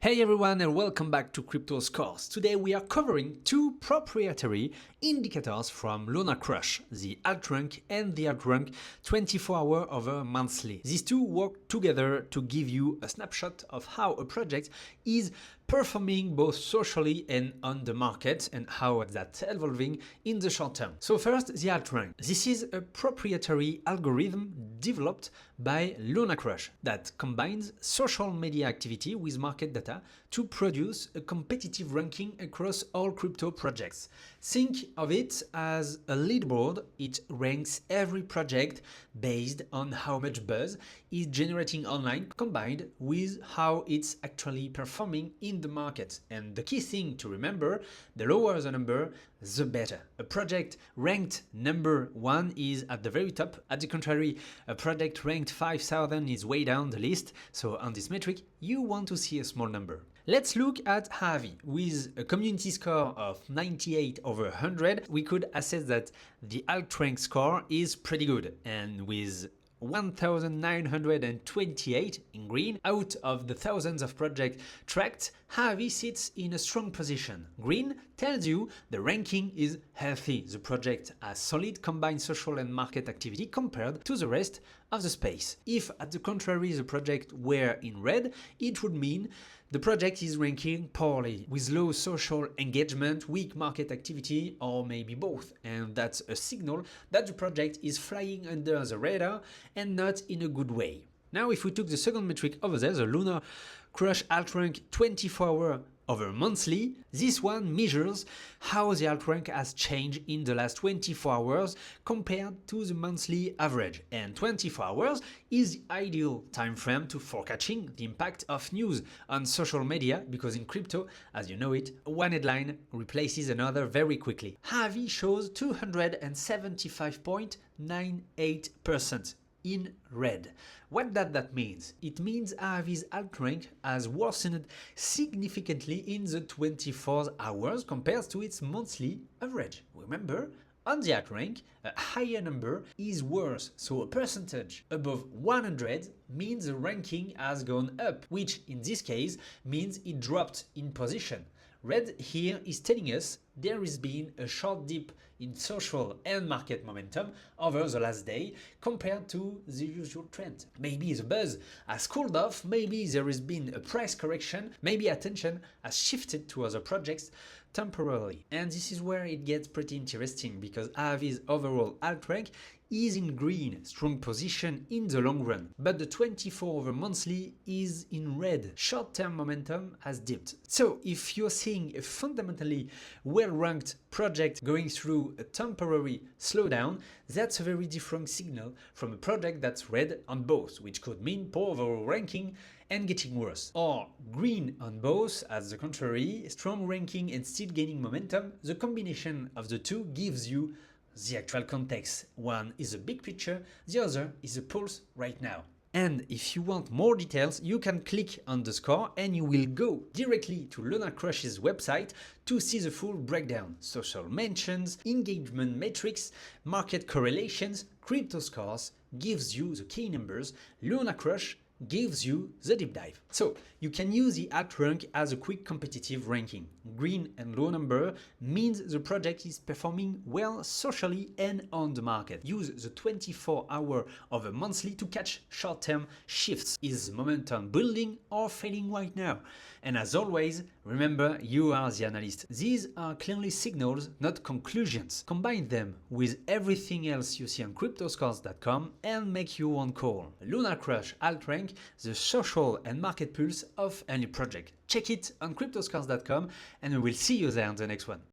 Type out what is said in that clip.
Hey everyone and welcome back to Crypto Scores. Today we are covering two proprietary indicators from Luna Crush, the Altrank and the Altrank 24-hour over monthly. These two work together to give you a snapshot of how a project is performing both socially and on the market and how that's evolving in the short term. So first, the Altrank. This is a proprietary algorithm developed by Luna Crush that combines social media activity with market data to produce a competitive ranking across all crypto projects. Think of it as a leaderboard. It ranks every project based on how much buzz is generating online combined with how it's actually performing in the market. And the key thing to remember, the lower the number, the better. A project ranked number 1 is at the very top. At the contrary, a project ranked 5,000 is way down the list. So on this metric, you want to see a small number. Let's look at Huobi. With a community score of 98 over 100, we could assess that the Altrank score is pretty good. And with 1,928 in green, out of the thousands of projects tracked, Huobi sits in a strong position. Green tells you the ranking is healthy. The project has solid combined social and market activity compared to the rest of the space. If, at the contrary, the project were in red, it would mean the project is ranking poorly, with low social engagement, weak market activity, or maybe both. And that's a signal that the project is flying under the radar and not in a good way. Now, if we took the second metric over there, the Luna Crush Altrank 24-hour over monthly, this one measures how the Altrank has changed in the last 24 hours compared to the monthly average. And 24 hours is the ideal time frame to forecasting the impact of news on social media, because in crypto, as you know it, one headline replaces another very quickly. Huobi shows 275.98% in red. What does that mean? It means Huobi's Altrank has worsened significantly in the 24 hours compared to its monthly average. Remember, on the Altrank, a higher number is worse, so a percentage above 100 means the ranking has gone up, which in this case means it dropped in position. Red here is telling us there has been a short dip in social and market momentum over the last day compared to the usual trend. Maybe the buzz has cooled off, maybe there has been a price correction, maybe attention has shifted to other projects temporarily. And this is where it gets pretty interesting, because Huobi's overall Altrank is in green, strong position in the long run, but the 24 over monthly is in red. Short-term momentum has dipped. So if you're seeing a fundamentally well-ranked project going through a temporary slowdown, that's a very different signal from a project that's red on both, which could mean poor overall ranking and getting worse. Or green on both, as the contrary, strong ranking and still gaining momentum. The combination of the two gives you the actual context. One is a big picture, the other is a pulse right now. And if you want more details, you can click on the score and you will go directly to Luna Crush's website to see the full breakdown. Social mentions, engagement metrics, market correlations. Crypto Scores gives you the key numbers. Luna Crush gives you the deep dive. So you can use the Altrank as a quick competitive ranking. Green and low number means the project is performing well socially and on the market. Use the 24-hour over monthly to catch short-term shifts. Is momentum building or fading right now? And as always, remember, you are the analyst. These are clearly signals, not conclusions. Combine them with everything else you see on cryptoscores.com and make your own call. Luna Crush Altrank, the social and market pulse of any project. Check it on cryptoscores.com and we will see you there on the next one.